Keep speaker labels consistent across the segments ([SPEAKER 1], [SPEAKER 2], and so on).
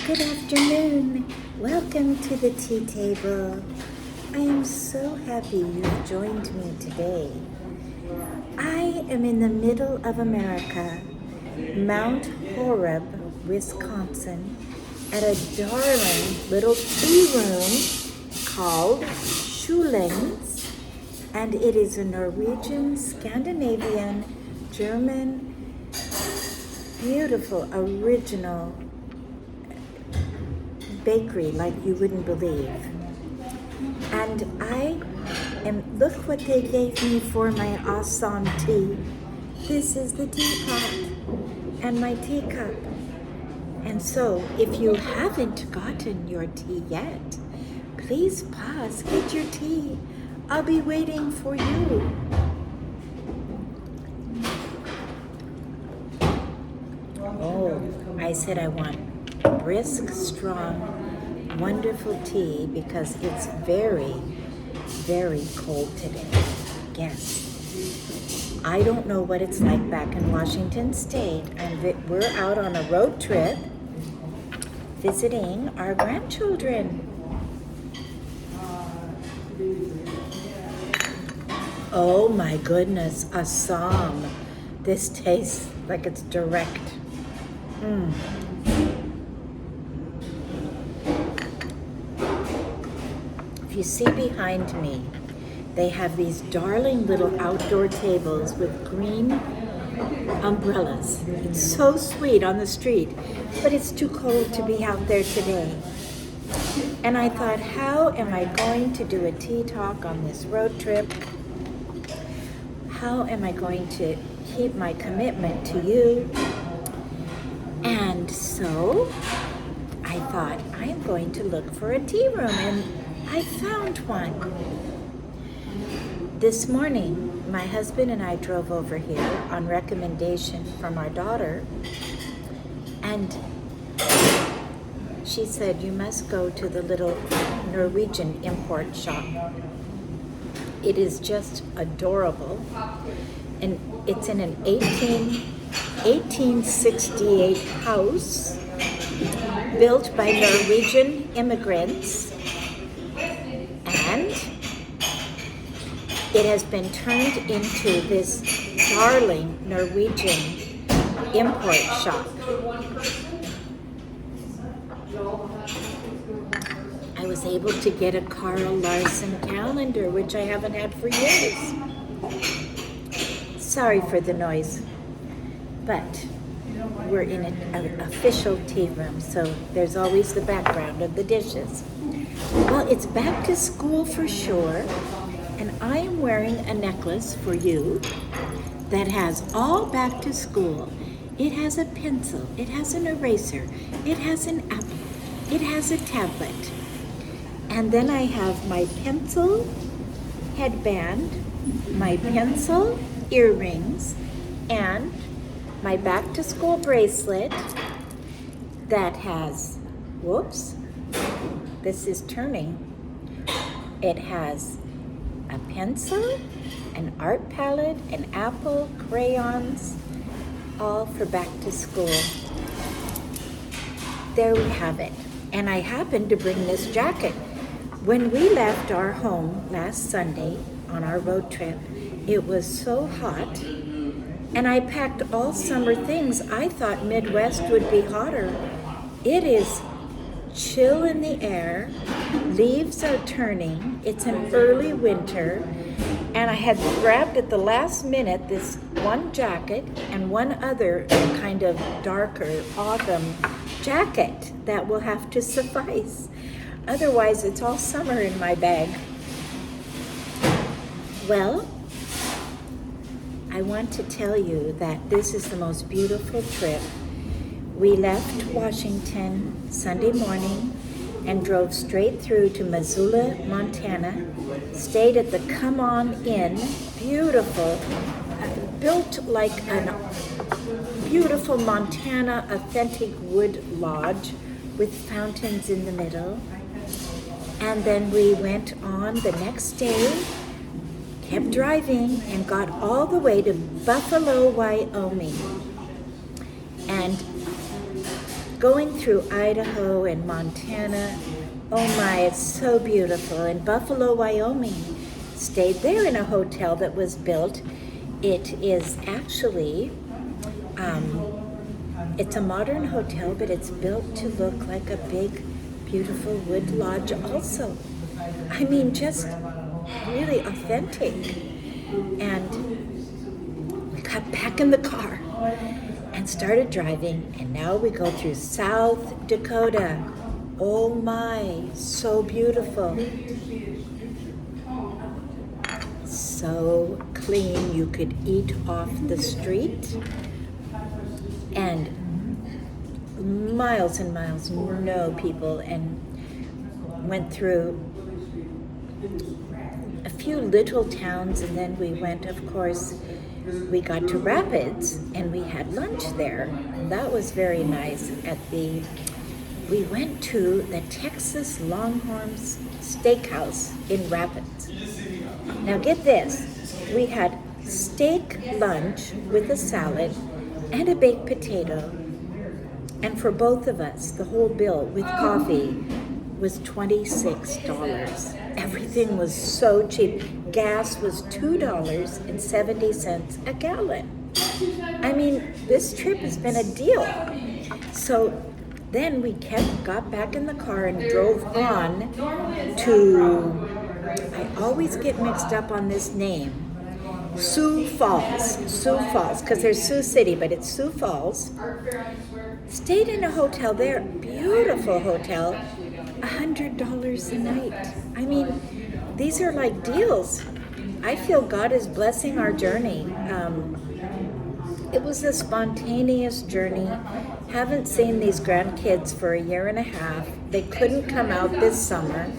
[SPEAKER 1] Good afternoon. Welcome to the tea table. I am so happy you've joined me today. I am in the middle of America, Mount Horeb, Wisconsin, at a darling little tea room called Schulings, and it is a Norwegian, Scandinavian, German, beautiful, original bakery like you wouldn't believe. And look what they gave me for my Assam tea. This is the teapot and my teacup. And so, if you haven't gotten your tea yet, please pause, get your tea. I'll be waiting for you. Oh, I said I want brisk, strong, wonderful tea because it's very, very cold today. Yes. I don't know what it's like back in Washington State, and we're out on a road trip visiting our grandchildren. Oh my goodness, Assam. This tastes like it's direct. If you see behind me, they have these darling little outdoor tables with green umbrellas. It's so sweet on the street, but it's too cold to be out there today. And I thought, how am I going to do a tea talk on this road trip? How am I going to keep my commitment to you? And so I thought, I'm going to look for a tea room, and I found one. This morning, my husband and I drove over here on recommendation from our daughter, and she said, you must go to the little Norwegian import shop. It is just adorable, and it's in an 1868 house built by Norwegian immigrants, and it has been turned into this darling Norwegian import shop. I was able to get a Carl Larson calendar, which I haven't had for years. Sorry for the noise, but we're in an official tea room, so there's always the background of the dishes. Well, it's back to school for sure, and I am wearing a necklace for you that has all back to school. It has a pencil, it has an eraser, it has an apple, it has a tablet. And then I have my pencil headband, my pencil earrings, and my back to school bracelet that has, whoops, this is turning. It has a pencil, an art palette, an apple, crayons, all for back to school. There we have it. And I happened to bring this jacket. When we left our home last Sunday on our road trip, it was so hot, and I packed all summer things. I thought Midwest would be hotter. It is chill in the air, leaves are turning, it's an early winter, and I had grabbed at the last minute this one jacket and one other kind of darker autumn jacket that will have to suffice. Otherwise, it's all summer in my bag. Well, I want to tell you that this is the most beautiful trip. We left Washington Sunday morning and drove straight through to Missoula, Montana, stayed at the Come On Inn, beautiful, built like a beautiful Montana authentic wood lodge with fountains in the middle. And then we went on the next day, kept driving, and got all the way to Buffalo, Wyoming. And going through Idaho and Montana. Oh my, it's so beautiful. In Buffalo, Wyoming, stayed there in a hotel that was built. It is actually, it's a modern hotel, but it's built to look like a big, beautiful wood lodge also. I mean, just really authentic. And we got back in the car and started driving, and now we go through South Dakota. Oh my, so beautiful. So clean, you could eat off the street. And miles and miles, no people, and went through a few little towns, and then we went, of course, we got to Rapids, and we had lunch there. That was very nice. We went to the Texas Longhorns Steakhouse in Rapids. Now get this, we had steak lunch with a salad and a baked potato, and for both of us, the whole bill with coffee was $26. Everything was so cheap. Gas was $2.70 a gallon. I mean, this trip has been a deal. So then we got back in the car and drove on to, I always get mixed up on this name, Sioux Falls, because there's Sioux City, but it's Sioux Falls. Stayed in a hotel there, beautiful hotel, $100 a night. I mean, these are like deals. I feel God is blessing our journey. It was a spontaneous journey. Haven't seen these grandkids for a year and a half. They couldn't come out this summer.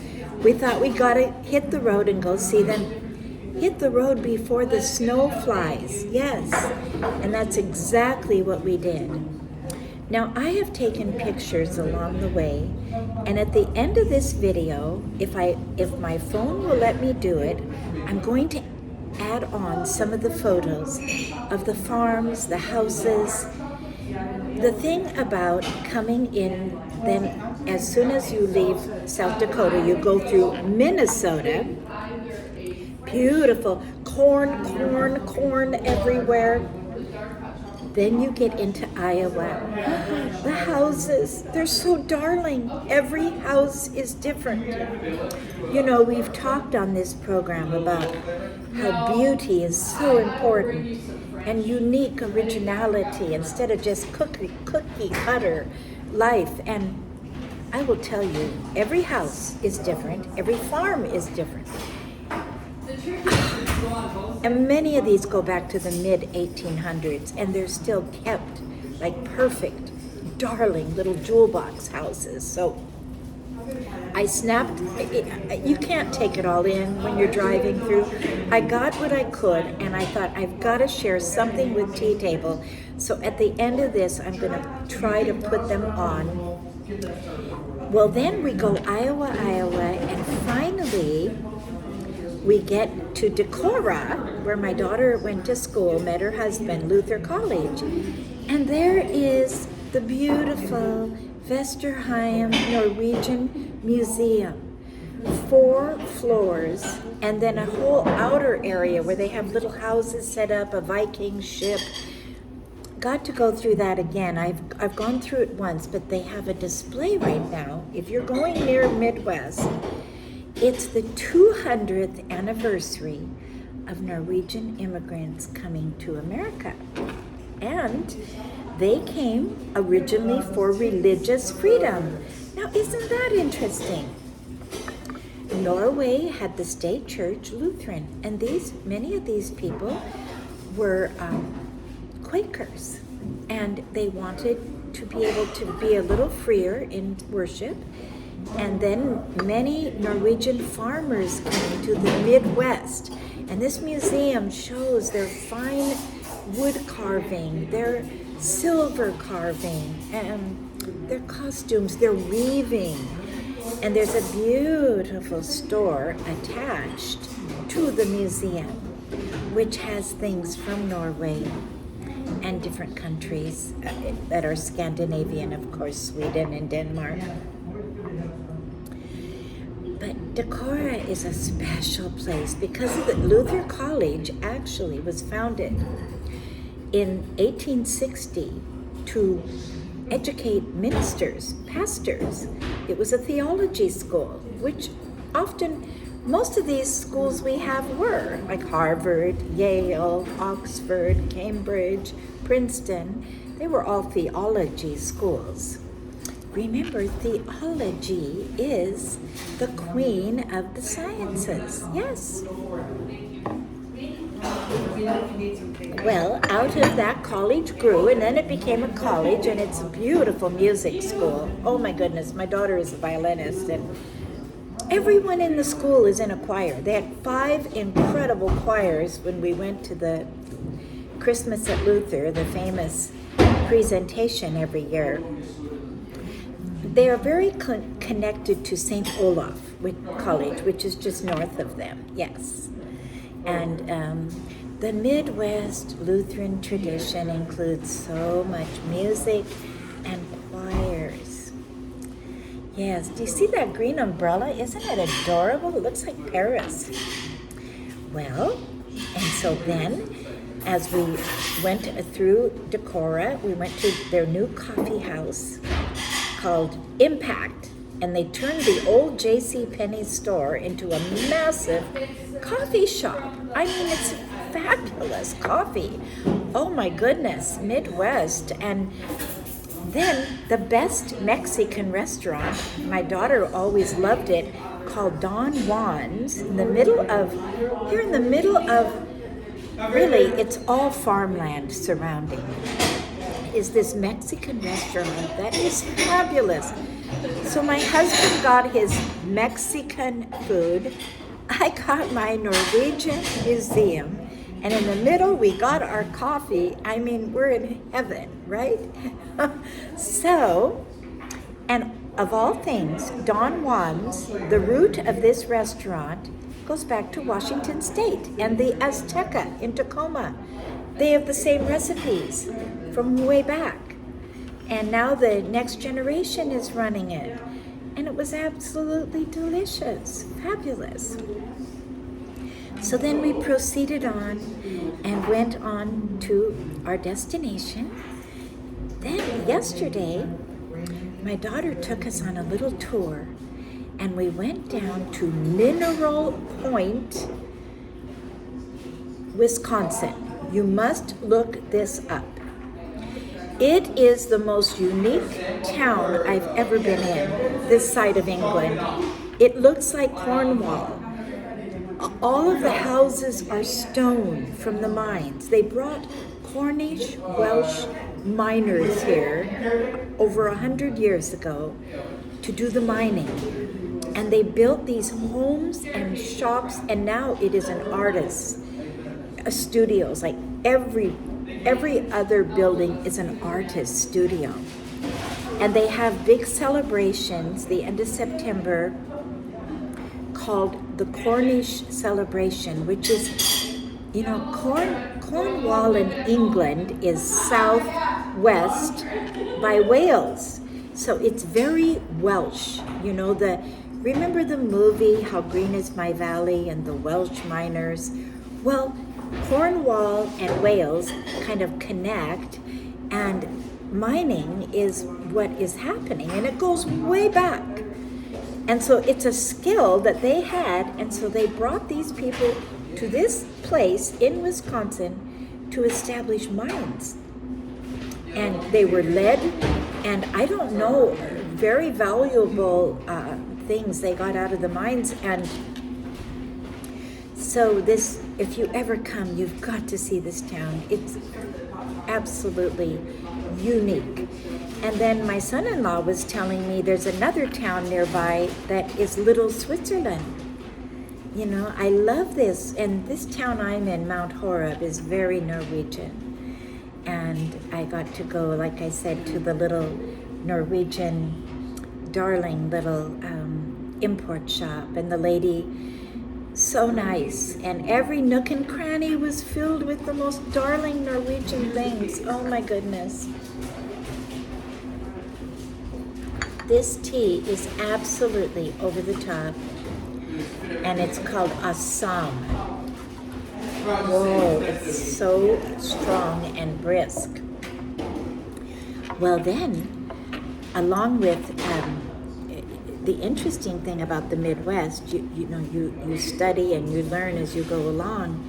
[SPEAKER 1] We thought we gotta hit the road and go see them. Hit the road before the snow flies. Yes, and that's exactly what we did. Now, I have taken pictures along the way, and at the end of this video, if my phone will let me do it, I'm going to add on some of the photos of the farms, the houses. The thing about coming in, then as soon as you leave South Dakota, you go through Minnesota. Beautiful, corn everywhere. Then you get into Iowa. The houses, they're so darling. Every house is different. You know, we've talked on this program about how beauty is so important and unique originality instead of just cookie cutter life. And I will tell you, every house is different. Every farm is different. And many of these go back to the mid-1800s, and they're still kept like perfect, darling little jewel box houses. So I snapped, you can't take it all in when you're driving through. I got what I could, and I thought I've got to share something with Tea Table. So at the end of this, I'm going to try to put them on. Well, then we go Iowa, and finally we get to Decorah, where my daughter went to school, met her husband, Luther College. And there is the beautiful Vesterheim Norwegian Museum. 4 floors, and then a whole outer area where they have little houses set up, a Viking ship. Got to go through that again. I've gone through it once, but they have a display right now. If you're going near Midwest, it's the 200th anniversary of Norwegian immigrants coming to America. And they came originally for religious freedom. Now, isn't that interesting? Norway had the state church Lutheran, and many of these people were Quakers, and they wanted to be able to be a little freer in worship. And then many Norwegian farmers came to the Midwest, and this museum shows their fine wood carving, their silver carving, and their costumes, their weaving. And there's a beautiful store attached to the museum, which has things from Norway. and different countries that are Scandinavian, of course, Sweden and Denmark. But Decorah is a special place because Luther College actually was founded in 1860 to educate ministers, pastors. It was a theology school, which often most of these schools we have were, like Harvard, Yale, Oxford, Cambridge, Princeton. They were all theology schools. Remember, theology is the queen of the sciences. Yes. Well, out of that college grew, and then it became a college, and it's a beautiful music school. Oh my goodness, my daughter is a violinist, and everyone in the school is in a choir. They had 5 incredible choirs when we went to the Christmas at Luther, the famous presentation every year. They are very connected to St. Olaf College, which is just north of them, yes. And the Midwest Lutheran tradition includes so much music and choirs. Yes, do you see that green umbrella? Isn't it adorable? It looks like Paris. Well, and so then, as we went through Decorah, we went to their new coffee house called Impact, and they turned the old JCPenney store into a massive coffee shop. I mean, it's fabulous coffee. Oh my goodness, Midwest. And then the best Mexican restaurant, my daughter always loved it, called Don Juan's, here in the middle of, really, it's all farmland surrounding, is this Mexican restaurant that is fabulous. So my husband got his Mexican food. I got my Norwegian museum. And in the middle, we got our coffee. I mean, we're in heaven, right? So, and of all things, Don Juan's, the root of this restaurant, goes back to Washington State and the Azteca in Tacoma. They have the same recipes from way back. And now the next generation is running it. And it was absolutely delicious, fabulous. So then we proceeded on and went on to our destination. Then yesterday, my daughter took us on a little tour, and we went down to Mineral Point, Wisconsin. You must look this up. It is the most unique town I've ever been in, this side of England. It looks like Cornwall. All of the houses are stone from the mines. They brought Cornish Welsh miners here over 100 years ago to do the mining. And they built these homes and shops, and now it is an artist, studios. Like every other building is an artist studio. And they have big celebrations the end of September called the Cornish Celebration, which is, you know, Cornwall in England is southwest by Wales. So it's very Welsh. You know, remember the movie How Green Is My Valley and the Welsh miners? Well, Cornwall and Wales kind of connect, and mining is what is happening, and it goes way back. And so it's a skill that they had, and so they brought these people to this place in Wisconsin to establish mines. And they were led, and I don't know, very valuable things they got out of the mines. And so this, if you ever come, you've got to see this town. It's absolutely unique. And then my son-in-law was telling me there's another town nearby that is Little Switzerland. You know, I love this. And this town I'm in, Mount Horeb, is very Norwegian. And I got to go, like I said, to the little Norwegian, darling little import shop. And the lady So nice. And every nook and cranny was filled with the most darling Norwegian things. Oh my goodness. This tea is absolutely over the top. And it's called Assam. Whoa, it's so strong and brisk. Well then, along with the interesting thing about the Midwest, you study and you learn as you go along.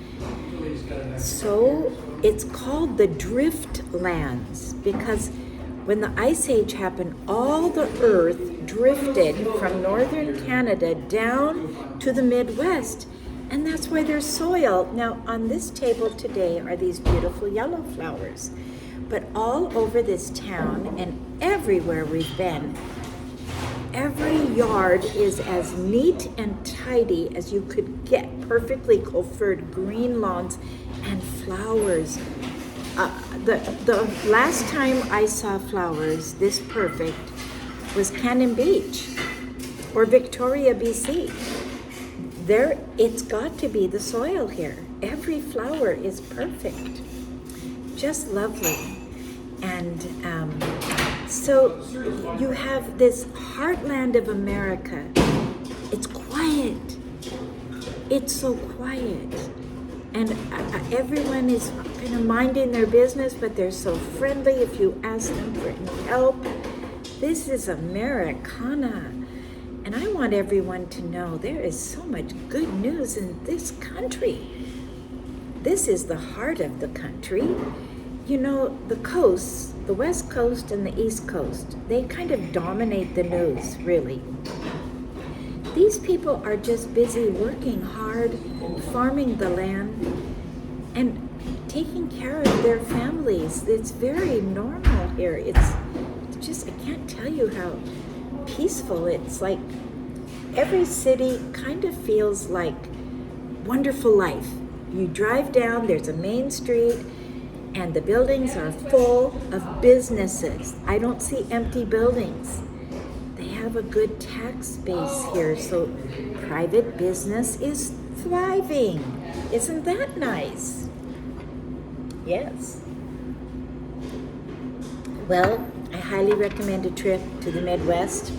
[SPEAKER 1] So it's called the drift lands because when the Ice Age happened, all the earth drifted from northern Canada down to the Midwest. And that's why there's soil. Now, on this table today are these beautiful yellow flowers. But all over this town and everywhere we've been, every yard is as neat and tidy as you could get. Perfectly coiffured green lawns and flowers. The last time I saw flowers this perfect was Cannon Beach or Victoria, BC. There, it's got to be the soil here. Every flower is perfect, just lovely. And so you have this heartland of America. It's quiet. It's so quiet. And everyone is kind of minding their business, but they're so friendly if you ask them for any help. This is Americana. And I want everyone to know there is so much good news in this country. This is the heart of the country. You know, the coasts, the West Coast and the East Coast, they kind of dominate the news, really. These people are just busy working hard, farming the land, and taking care of their families. It's very normal here. It's just, I can't tell you how peaceful. It's like every city kind of feels like wonderful life. You drive down, there's a main street, and the buildings are full of businesses. I don't see empty buildings. They have a good tax base here, so private business is thriving. Isn't that nice? Yes. Well, I highly recommend a trip to the Midwest,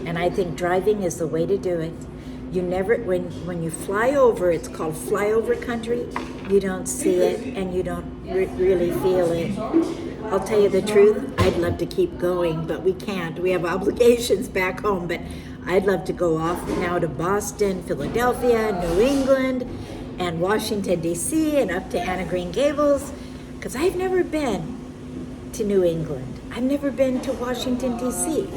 [SPEAKER 1] and I think driving is the way to do it. You never, when you fly over, it's called flyover country, you don't see it and you don't really feel it. I'll tell you the truth, I'd love to keep going, but we can't. We have obligations back home, but I'd love to go off now to Boston, Philadelphia, New England, and Washington, D.C., and up to Anna Green Gables, because I've never been to New England. I've never been to Washington, D.C.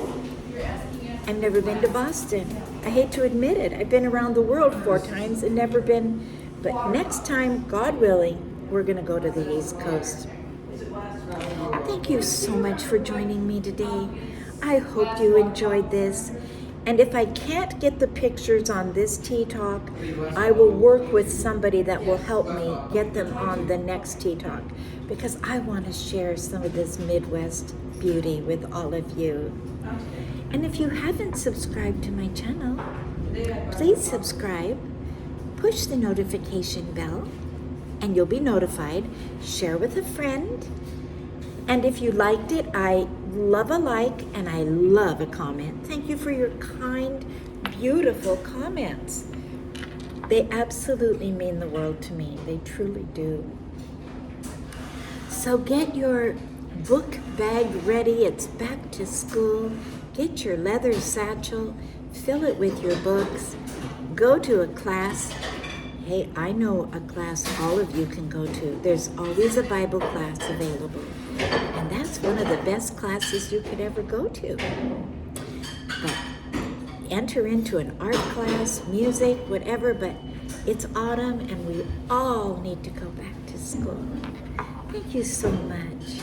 [SPEAKER 1] I've never been to Boston. I hate to admit it. I've been around the world 4 times and never been, but next time, God willing, we're going to go to the East Coast. Thank you so much for joining me today. I hope you enjoyed this. And if I can't get the pictures on this Tea Talk, I will work with somebody that will help me get them on the next Tea Talk, because I want to share some of this Midwest beauty with all of you. And if you haven't subscribed to my channel, please subscribe, push the notification bell, and you'll be notified. Share with a friend. And if you liked it, I love a like and I love a comment. Thank you for your kind, beautiful comments. They absolutely mean the world to me. They truly do. So get your book bag ready. It's back to school. Get your leather satchel, fill it with your books, go to a class. Hey, I know a class all of you can go to. There's always a Bible class available. And that's one of the best classes you could ever go to. But enter into an art class, music, whatever, but it's autumn and we all need to go back to school. Thank you so much.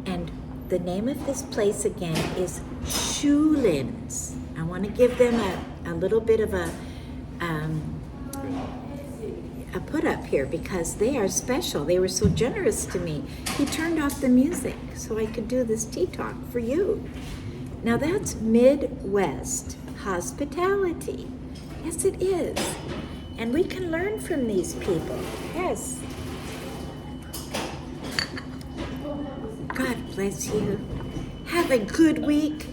[SPEAKER 1] And the name of this place again is Schulins. I want to give them a little bit of a put up here because they are special. They were so generous to me. He turned off the music so I could do this Tea Talk for you. Now that's Midwest hospitality. Yes, it is. And we can learn from these people. Yes. God bless you. Have a good week.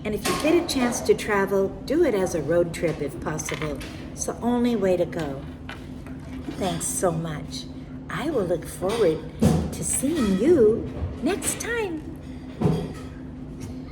[SPEAKER 1] And if you get a chance to travel, do it as a road trip if possible. It's the only way to go. Thanks so much. I will look forward to seeing you next time.